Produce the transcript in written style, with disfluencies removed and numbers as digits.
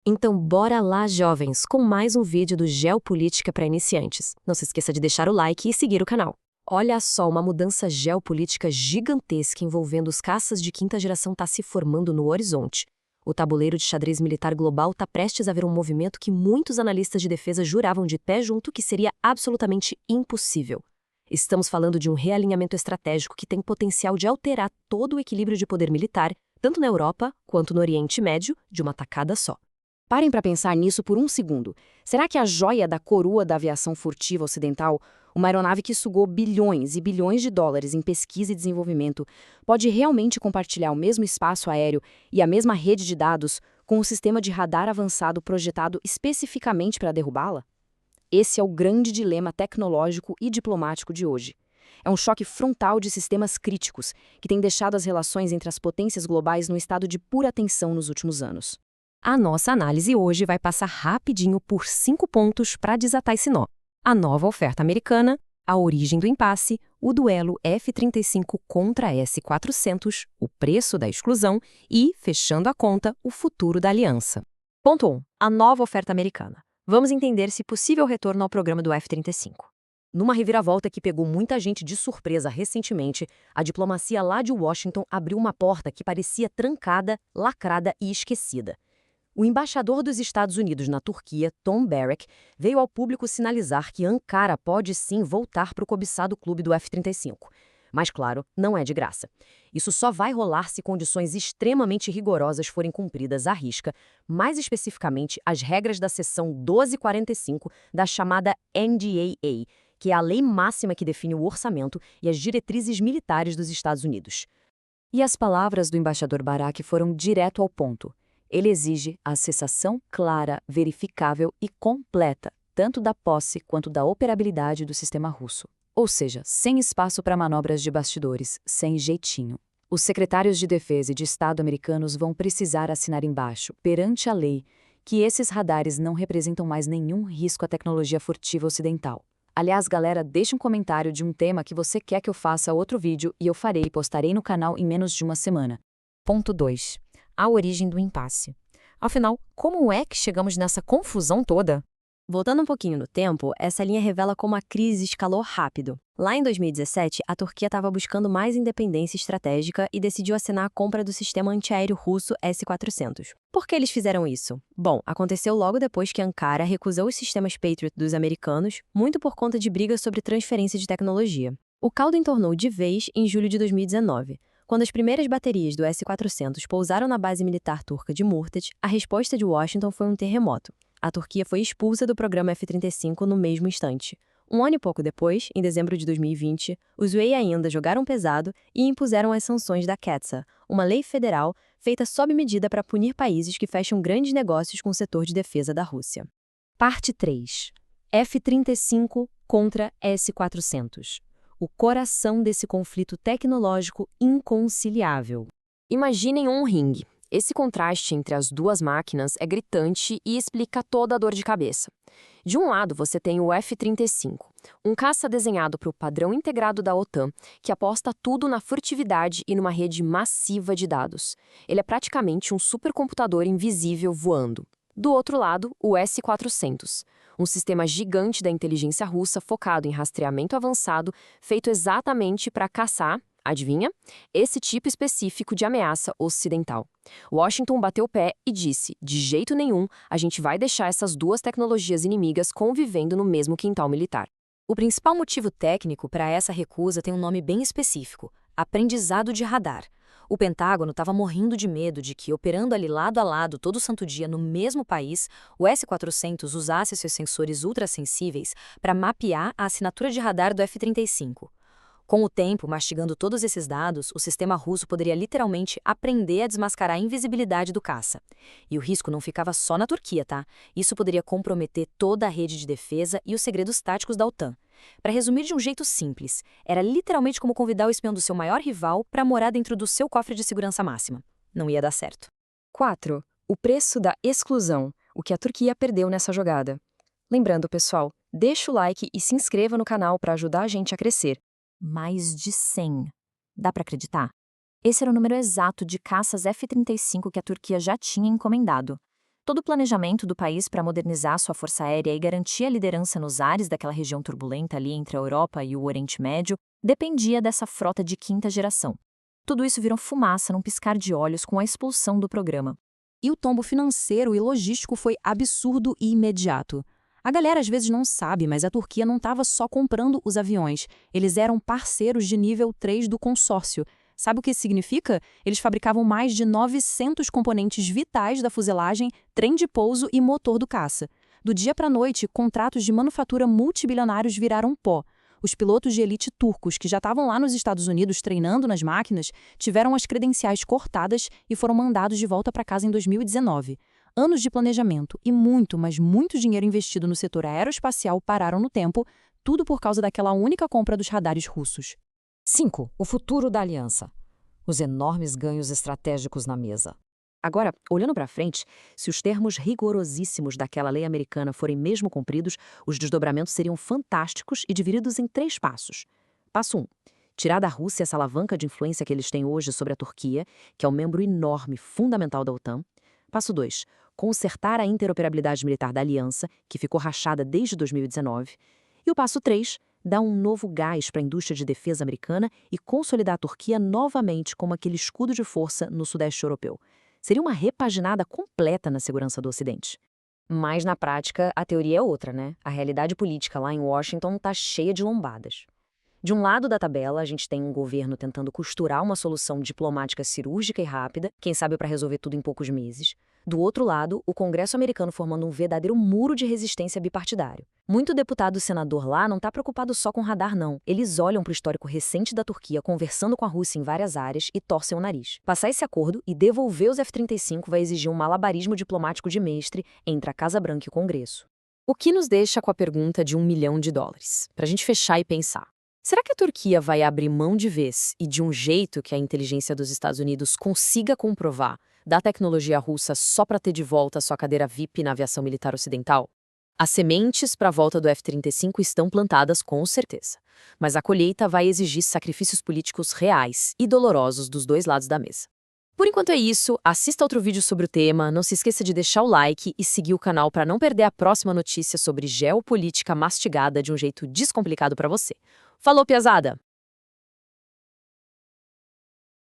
Então bora lá, jovens, com mais um vídeo do Geopolítica para Iniciantes. Não se esqueça de deixar o like e seguir o canal. Olha só, uma mudança geopolítica gigantesca envolvendo os caças de quinta geração está se formando no horizonte. O tabuleiro de xadrez militar global está prestes a ver um movimento que muitos analistas de defesa juravam de pé junto que seria absolutamente impossível. Estamos falando de um realinhamento estratégico que tem potencial de alterar todo o equilíbrio de poder militar, tanto na Europa quanto no Oriente Médio, de uma tacada só. Parem para pensar nisso por um segundo. Será que a joia da coroa da aviação furtiva ocidental, uma aeronave que sugou bilhões e bilhões de dólares em pesquisa e desenvolvimento, pode realmente compartilhar o mesmo espaço aéreo e a mesma rede de dados com um sistema de radar avançado projetado especificamente para derrubá-la? Esse é o grande dilema tecnológico e diplomático de hoje. É um choque frontal de sistemas críticos que tem deixado as relações entre as potências globais num estado de pura tensão nos últimos anos. A nossa análise hoje vai passar rapidinho por 5 pontos para desatar esse nó. A nova oferta americana, a origem do impasse, o duelo F-35 contra S-400, o preço da exclusão e, fechando a conta, o futuro da aliança. Ponto 1. A nova oferta americana. Vamos entender se possível retorno ao programa do F-35. Numa reviravolta que pegou muita gente de surpresa recentemente, a diplomacia lá de Washington abriu uma porta que parecia trancada, lacrada e esquecida. O embaixador dos Estados Unidos na Turquia, Tom Barrack, veio ao público sinalizar que Ankara pode sim voltar para o cobiçado clube do F-35. Mas, claro, não é de graça. Isso só vai rolar se condições extremamente rigorosas forem cumpridas à risca, mais especificamente as regras da seção 1245 da chamada NDAA, que é a lei máxima que define o orçamento e as diretrizes militares dos Estados Unidos. E as palavras do embaixador Barrack foram direto ao ponto. Ele exige a cessação clara, verificável e completa, tanto da posse quanto da operabilidade do sistema russo. Ou seja, sem espaço para manobras de bastidores, sem jeitinho. Os secretários de defesa e de Estado americanos vão precisar assinar embaixo, perante a lei, que esses radares não representam mais nenhum risco à tecnologia furtiva ocidental. Aliás, galera, deixe um comentário de um tema que você quer que eu faça outro vídeo e eu farei e postarei no canal em menos de uma semana. Ponto 2. A origem do impasse. Afinal, como é que chegamos nessa confusão toda? Voltando um pouquinho no tempo, essa linha revela como a crise escalou rápido. Lá em 2017, a Turquia estava buscando mais independência estratégica e decidiu assinar a compra do sistema antiaéreo russo S-400. Por que eles fizeram isso? Bom, aconteceu logo depois que Ankara recusou os sistemas Patriot dos americanos, muito por conta de brigas sobre transferência de tecnologia. O caldo entornou de vez em julho de 2019. Quando as primeiras baterias do S-400 pousaram na base militar turca de Murted, a resposta de Washington foi um terremoto. A Turquia foi expulsa do programa F-35 no mesmo instante. Um ano e pouco depois, em dezembro de 2020, os UAE ainda jogaram pesado e impuseram as sanções da CAATSA, uma lei federal feita sob medida para punir países que fecham grandes negócios com o setor de defesa da Rússia. Parte 3. F-35 contra S-400. O coração desse conflito tecnológico inconciliável. Imaginem um ringue. Esse contraste entre as duas máquinas é gritante e explica toda a dor de cabeça. De um lado, você tem o F-35, um caça desenhado para o padrão integrado da OTAN, que aposta tudo na furtividade e numa rede massiva de dados. Ele é praticamente um supercomputador invisível voando. Do outro lado, o S-400, um sistema gigante da inteligência russa focado em rastreamento avançado, feito exatamente para caçar, adivinha? Esse tipo específico de ameaça ocidental. Washington bateu o pé e disse, de jeito nenhum, a gente vai deixar essas duas tecnologias inimigas convivendo no mesmo quintal militar. O principal motivo técnico para essa recusa tem um nome bem específico, aprendizado de radar. O Pentágono estava morrendo de medo de que, operando ali lado a lado todo santo dia no mesmo país, o S-400 usasse seus sensores ultrassensíveis para mapear a assinatura de radar do F-35. Com o tempo, mastigando todos esses dados, o sistema russo poderia literalmente aprender a desmascarar a invisibilidade do caça. E o risco não ficava só na Turquia, tá? Isso poderia comprometer toda a rede de defesa e os segredos táticos da OTAN. Para resumir de um jeito simples, era literalmente como convidar o espião do seu maior rival para morar dentro do seu cofre de segurança máxima. Não ia dar certo. 4. O preço da exclusão, o que a Turquia perdeu nessa jogada. Lembrando, pessoal, deixa o like e se inscreva no canal para ajudar a gente a crescer. Mais de 100. Dá para acreditar? Esse era o número exato de caças F-35 que a Turquia já tinha encomendado. Todo o planejamento do país para modernizar sua força aérea e garantir a liderança nos ares daquela região turbulenta ali entre a Europa e o Oriente Médio dependia dessa frota de quinta geração. Tudo isso virou fumaça num piscar de olhos com a expulsão do programa. E o tombo financeiro e logístico foi absurdo e imediato. A galera às vezes não sabe, mas a Turquia não estava só comprando os aviões. Eles eram parceiros de nível 3 do consórcio. Sabe o que isso significa? Eles fabricavam mais de 900 componentes vitais da fuselagem, trem de pouso e motor do caça. Do dia para a noite, contratos de manufatura multibilionários viraram pó. Os pilotos de elite turcos, que já estavam lá nos Estados Unidos treinando nas máquinas, tiveram as credenciais cortadas e foram mandados de volta para casa em 2019. Anos de planejamento e muito, mas muito dinheiro investido no setor aeroespacial pararam no tempo, tudo por causa daquela única compra dos radares russos. 5. O futuro da aliança. Os enormes ganhos estratégicos na mesa. Agora, olhando para frente, se os termos rigorosíssimos daquela lei americana forem mesmo cumpridos, os desdobramentos seriam fantásticos e divididos em 3 passos. Passo 1. Tirar da Rússia essa alavanca de influência que eles têm hoje sobre a Turquia, que é um membro enorme, fundamental da OTAN. Passo 2. Consertar a interoperabilidade militar da aliança, que ficou rachada desde 2019. E o passo 3. Dar um novo gás para a indústria de defesa americana e consolidar a Turquia novamente como aquele escudo de força no sudeste europeu. Seria uma repaginada completa na segurança do Ocidente. Mas, na prática, a teoria é outra, né? A realidade política lá em Washington está cheia de lombadas. De um lado da tabela, a gente tem um governo tentando costurar uma solução diplomática cirúrgica e rápida, quem sabe para resolver tudo em poucos meses. Do outro lado, o Congresso americano formando um verdadeiro muro de resistência bipartidário. Muito deputado e senador lá não está preocupado só com radar, não. Eles olham para o histórico recente da Turquia conversando com a Rússia em várias áreas e torcem o nariz. Passar esse acordo e devolver os F-35 vai exigir um malabarismo diplomático de mestre entre a Casa Branca e o Congresso. O que nos deixa com a pergunta de $1 milhão, para a gente fechar e pensar. Será que a Turquia vai abrir mão de vez e de um jeito que a inteligência dos Estados Unidos consiga comprovar da tecnologia russa só para ter de volta a sua cadeira VIP na aviação militar ocidental? As sementes para a volta do F-35 estão plantadas com certeza, mas a colheita vai exigir sacrifícios políticos reais e dolorosos dos dois lados da mesa. Por enquanto é isso, assista outro vídeo sobre o tema, não se esqueça de deixar o like e seguir o canal para não perder a próxima notícia sobre geopolítica mastigada de um jeito descomplicado para você. Falou, piazada!